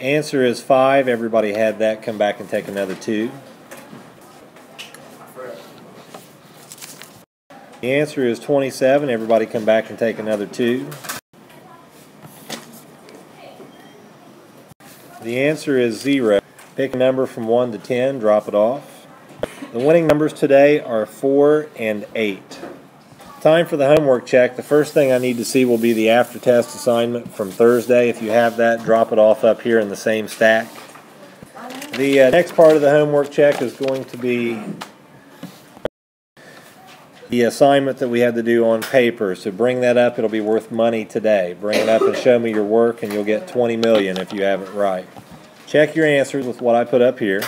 Answer is 5. Everybody had that. Come back and take another 2. The answer is 27. Everybody come back and take another 2. The answer is 0. Pick a number from 1 to 10, drop it off. The winning numbers today are 4 and 8. Time for the homework check. The first thing I need to see will be the after-test assignment from Thursday. If you have that, drop it off up here in the same stack. The next part of the homework check is going to be the assignment that we had to do on paper. So bring that up. It'll be worth money today. Bring it up and show me your work, and you'll get 20 million if you have it right. Check your answers with what I put up here.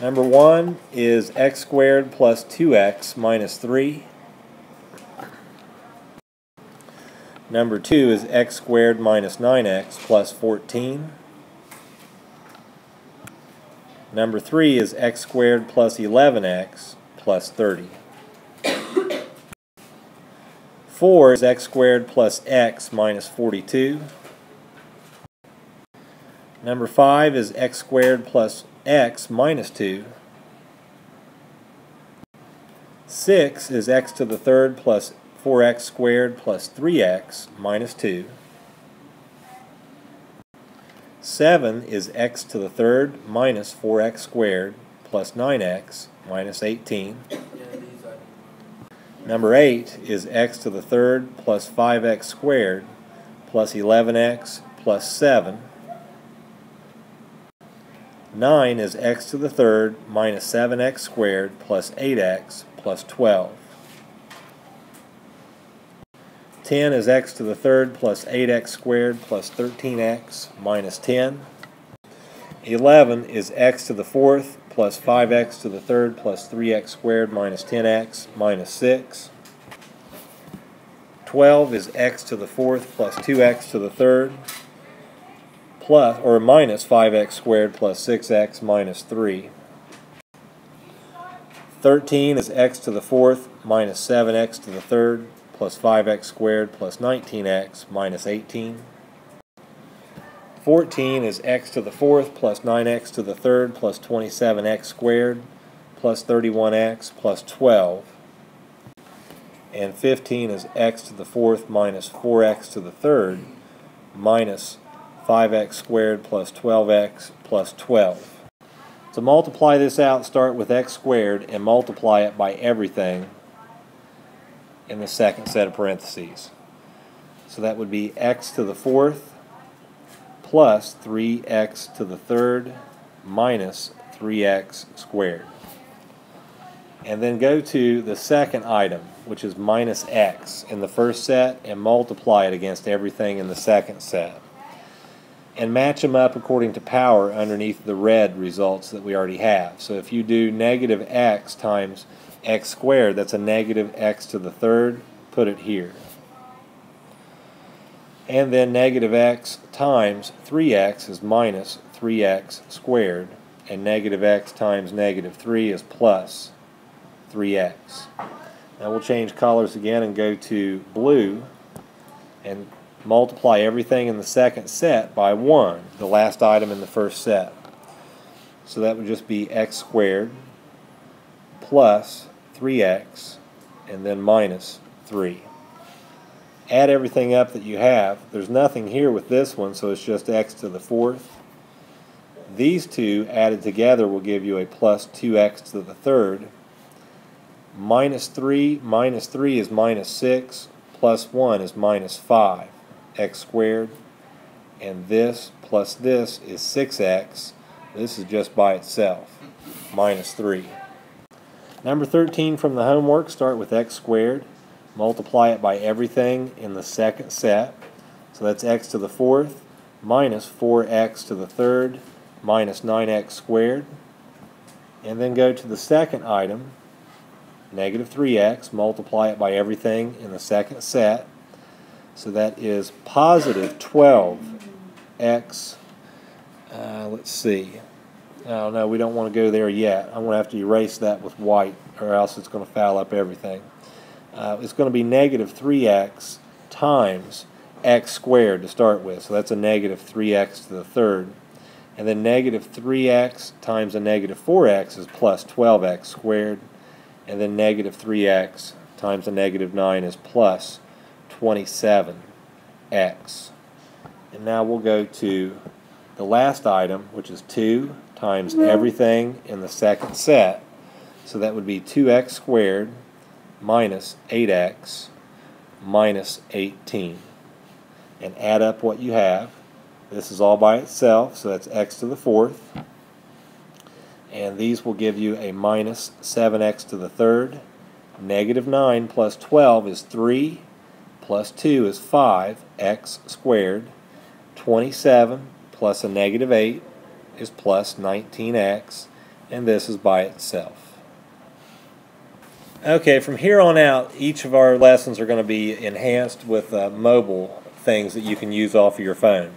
Number 1 is x squared plus 2x minus 3. Number 2 is x squared minus 9x plus 14. Number 3 is x squared plus 11x plus 30. 4 is x squared plus x minus 42. Number 5 is x squared plus x minus 2. 6 is x to the third plus 4x squared plus 3x minus 2. 7 is x to the third minus 4x squared plus 9x minus 18. Number 8 is x to the third plus 5x squared plus 11x plus 7. 9 is x to the third minus 7x squared plus 8x plus 12. 10 is x to the third plus 8x squared plus 13x minus 10. 11 is x to the fourth plus 5x to the third plus 3x squared minus 10x minus 6. 12 is x to the fourth plus 2x to the third plus or minus 5x squared plus 6x minus 3. 13 is x to the fourth minus 7x to the third plus 5x squared plus 19x minus 18. 14 is x to the fourth plus 9x to the third plus 27x squared plus 31x plus 12. And 15 is x to the fourth minus 4x to the third minus 5x squared plus 12x plus 12. To multiply this out, start with x squared and multiply it by everything in the second set of parentheses. So that would be x to the fourth plus 3x to the third minus 3x squared. And then go to the second item, which is minus x in the first set, and multiply it against everything in the second set. And match them up according to power underneath the red results that we already have. So if you do negative x times x squared, that's a negative x to the third, put it here. And then negative x times 3x is minus 3x squared, and negative x times negative 3 is plus 3x. Now we'll change colors again and go to blue and multiply everything in the second set by 1, the last item in the first set. So that would just be x squared plus 3x and then minus 3. Add everything up that you have. There's nothing here with this one, so it's just x to the fourth. These two added together will give you a plus 2x to the third. Minus 3 is minus 6, plus 1 is minus 5. X squared, and this plus this is 6x. This is just by itself, minus 3. Number 13 from the homework, start with x squared, multiply it by everything in the second set. So that's x to the fourth minus 4x to the third minus 9x squared. And then go to the second item, negative 3x, multiply it by everything in the second set. So that is positive 12x, let's see, oh no, we don't want to go there yet. I'm going to have to erase that with white or else it's going to foul up everything. It's going to be negative 3x times x squared to start with, so that's a negative 3x to the third. And then negative 3x times a negative 4x is plus 12x squared. And then negative 3x times a negative 9 is plus 27x. And now we'll go to the last item, which is 2 times everything in the second set. So that would be 2x squared minus 8x minus 18. And add up what you have. This is all by itself, so that's x to the fourth. And these will give you a minus 7x to the third. Negative 9 plus 12 is 3. Plus 2 is 5, x squared. 27 plus a negative 8 is plus 19x. And this is by itself. Okay, from here on out, each of our lessons are going to be enhanced with mobile things that you can use off of your phone.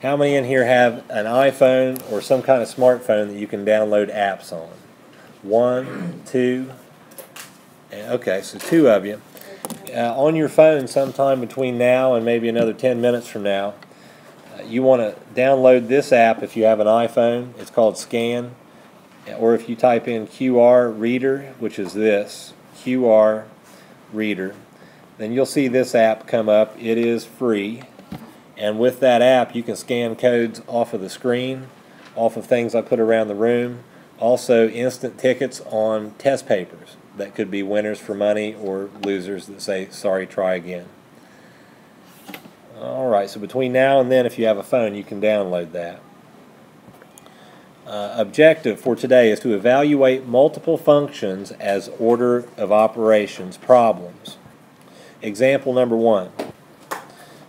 How many in here have an iPhone or some kind of smartphone that you can download apps on? 1, 2, okay, so 2 of you. On your phone sometime between now and maybe another 10 minutes from now, you want to download this app if you have an iPhone. It's called Scan. Or if you type in QR Reader, which is this, QR Reader, then you'll see this app come up. It is free. And with that app, you can scan codes off of the screen, off of things I put around the room. Also, instant tickets on test papers that could be winners for money or losers that say, sorry, try again. Alright, so between now and then, if you have a phone, you can download that. Objective for today is to evaluate multiple functions as order of operations problems. Example number 1.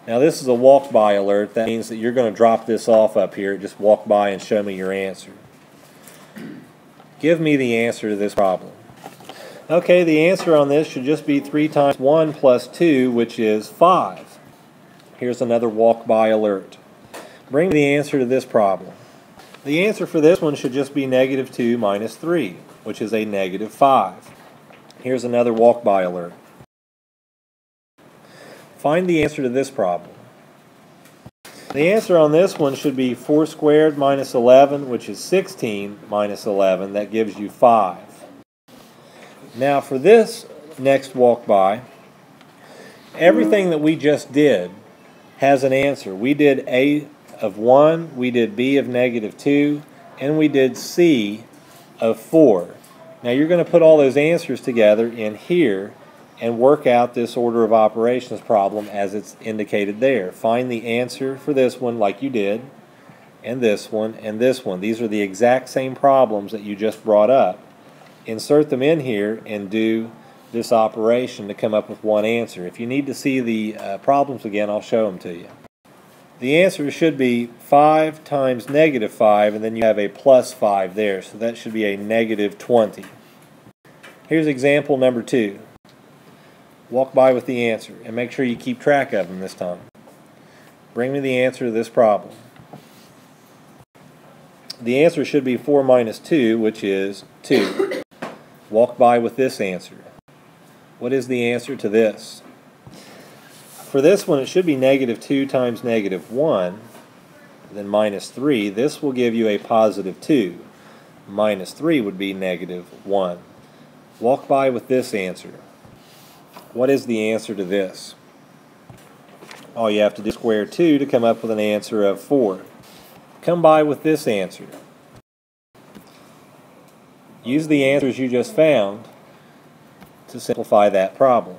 Now this is a walk-by alert. That means that you're going to drop this off up here. Just walk by and show me your answer. Give me the answer to this problem. Okay, the answer on this should just be 3 times 1 plus 2, which is 5. Here's another walk-by alert. Bring me the answer to this problem. The answer for this one should just be negative 2 minus 3, which is a negative 5. Here's another walk-by alert. Find the answer to this problem. The answer on this one should be 4 squared minus 11, which is 16 minus 11. That gives you 5. Now for this next walk-by, everything that we just did has an answer. We did A of 1, we did B of negative 2, and we did C of 4. Now you're going to put all those answers together in here and work out this order of operations problem as it's indicated there. Find the answer for this one like you did, and this one, and this one. These are the exact same problems that you just brought up. Insert them in here and do this operation to come up with one answer. If you need to see the problems again, I'll show them to you. The answer should be 5 times negative 5, and then you have a plus 5 there, so that should be a negative 20. Here's example number 2. Walk by with the answer, and make sure you keep track of them this time. Bring me the answer to this problem. The answer should be 4 minus 2, which is 2. Walk by with this answer. What is the answer to this? For this one, it should be negative 2 times negative 1, then minus 3. This will give you a positive 2. Minus 3 would be negative 1. Walk by with this answer. What is the answer to this? All you have to do is square 2 to come up with an answer of 4. Come by with this answer. Use the answers you just found to simplify that problem.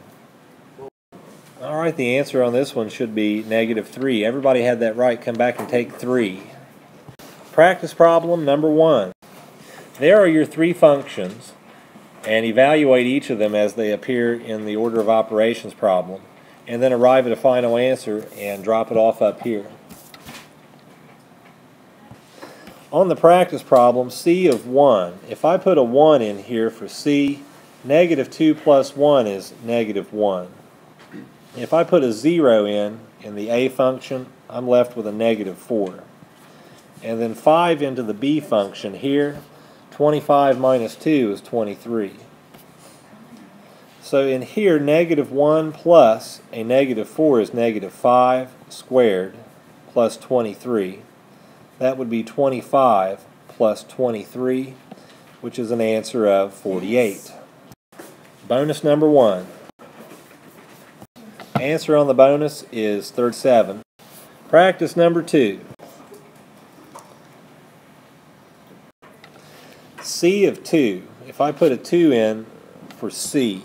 Alright, the answer on this one should be negative 3. Everybody had that right. Come back and take 3. Practice problem number 1. There are your 3 functions, and evaluate each of them as they appear in the order of operations problem, and then arrive at a final answer and drop it off up here. On the practice problem, C of 1, if I put a 1 in here for C, negative 2 plus 1 is negative 1. If I put a 0 in the A function, I'm left with a negative 4. And then 5 into the B function here, 25 minus 2 is 23. So in here, negative 1 plus a negative 4 is negative 5 squared plus 23. That would be 25 plus 23, which is an answer of 48. Bonus number 1. Answer on the bonus is 37. Practice number 2. C of 2. If I put a 2 in for C,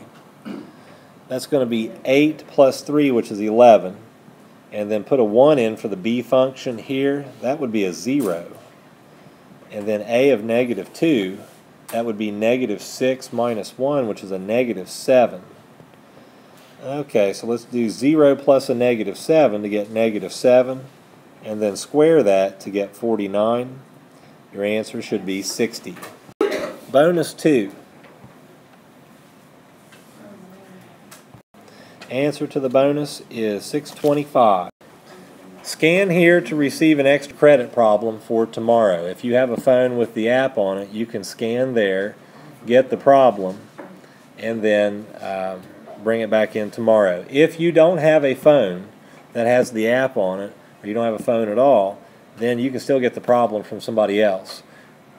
that's going to be 8 plus 3, which is 11. And then put a 1 in for the B function here, that would be a 0. And then A of negative 2, that would be negative 6 minus 1, which is a negative 7. Okay, so let's do 0 plus a negative 7 to get negative 7, and then square that to get 49. Your answer should be 60. Bonus 2. Answer to the bonus is 625. Scan here to receive an extra credit problem for tomorrow. If you have a phone with the app on it, you can scan there, get the problem, and then bring it back in tomorrow. If you don't have a phone that has the app on it, or you don't have a phone at all, then you can still get the problem from somebody else.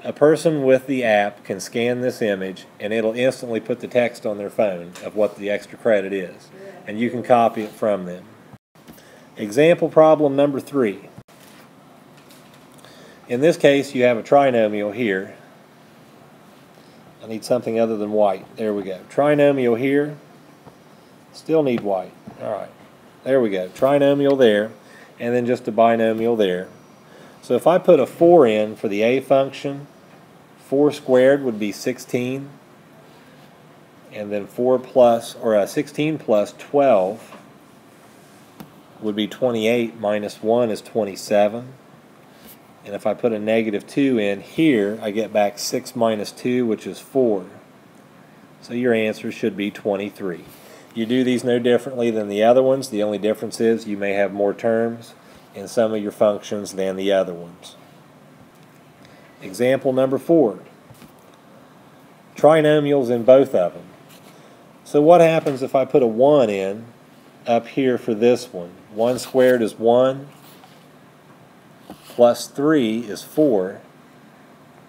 A person with the app can scan this image, and it'll instantly put the text on their phone of what the extra credit is, and you can copy it from them. Example problem number 3. In this case, you have a trinomial here. I need something other than white. There we go. Trinomial here. Still need white. Alright. There we go. Trinomial there, and then just a binomial there. So if I put a 4 in for the A function, 4 squared would be 16. And then 16 plus 12 would be 28, minus 1 is 27. And if I put a negative 2 in here, I get back 6 minus 2, which is 4. So your answer should be 23. You do these no differently than the other ones. The only difference is you may have more terms in some of your functions than the other ones. Example number 4. Trinomials in both of them. So what happens if I put a 1 in up here for this one? 1 squared is 1, plus 3 is 4,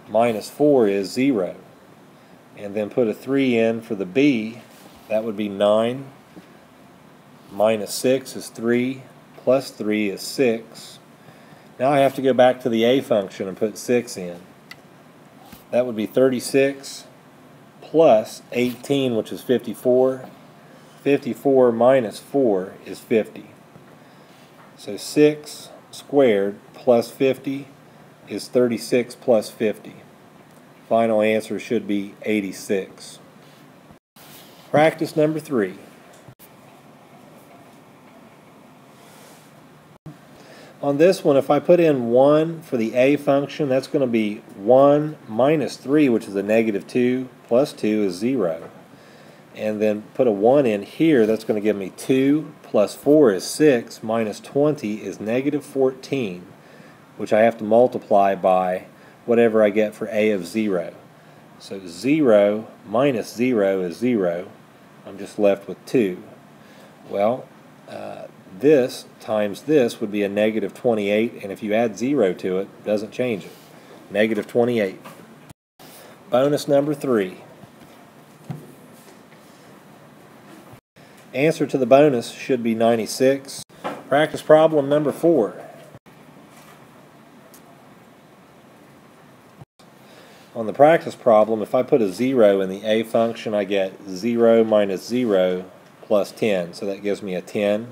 minus 4 is 0. And then put a 3 in for the B, that would be 9, minus 6 is 3, plus 3 is 6. Now I have to go back to the A function and put 6 in. That would be 36 plus 18, which is 54. 54 minus 4 is 50. So 6 squared plus 50 is 36 plus 50. Final answer should be 86. Practice number 3. On this one, if I put in 1 for the A function, that's going to be 1 minus 3, which is a negative 2, plus 2 is 0. And then put a 1 in here, that's going to give me 2, plus 4 is 6, minus 20 is negative 14, which I have to multiply by whatever I get for A of 0. So 0 minus 0 is 0. I'm just left with 2. Well, this times this would be a negative 28, and if you add 0 to it, it doesn't change it. Negative 28. Bonus number 3. Answer to the bonus should be 96. Practice problem number 4. On the practice problem, if I put a 0 in the A function, I get 0 minus 0 plus 10. So that gives me a 10.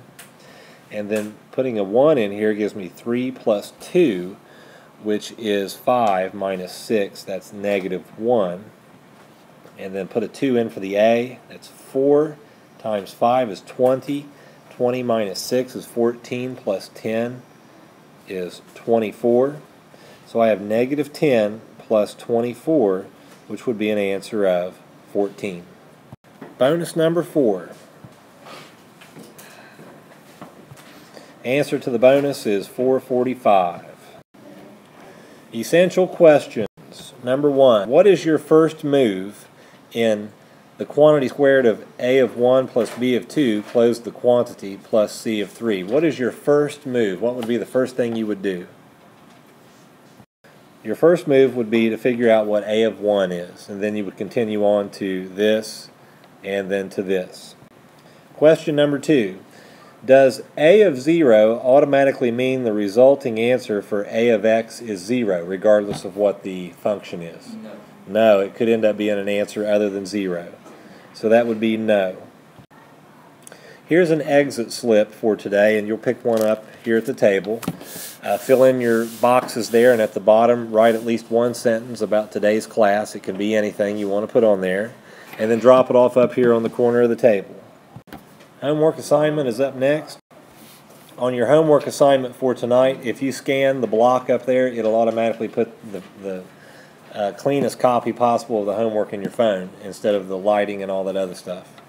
And then putting a 1 in here gives me 3 plus 2, which is 5 minus 6. That's negative 1. And then put a 2 in for the A. That's 4 times 5 is 20. 20 minus 6 is 14 plus 10 is 24. So I have negative 10 plus 24, which would be an answer of 14. Bonus number 4. Answer to the bonus is 445. Essential questions. Number 1. What is your first move in the quantity squared of A of 1 plus B of 2 closed the quantity plus C of 3. What is your first move? What would be the first thing you would do? Your first move would be to figure out what A of 1 is, and then you would continue on to this and then to this. Question number 2. Does A of 0 automatically mean the resulting answer for A of x is 0, regardless of what the function is? No. No, it could end up being an answer other than 0. So that would be no. Here's an exit slip for today, and you'll pick one up here at the table. Fill in your boxes there, and at the bottom write at least one sentence about today's class. It can be anything you want to put on there. And then drop it off up here on the corner of the table. Homework assignment is up next. On your homework assignment for tonight, if you scan the block up there, it'll automatically put the cleanest copy possible of the homework in your phone instead of the lighting and all that other stuff.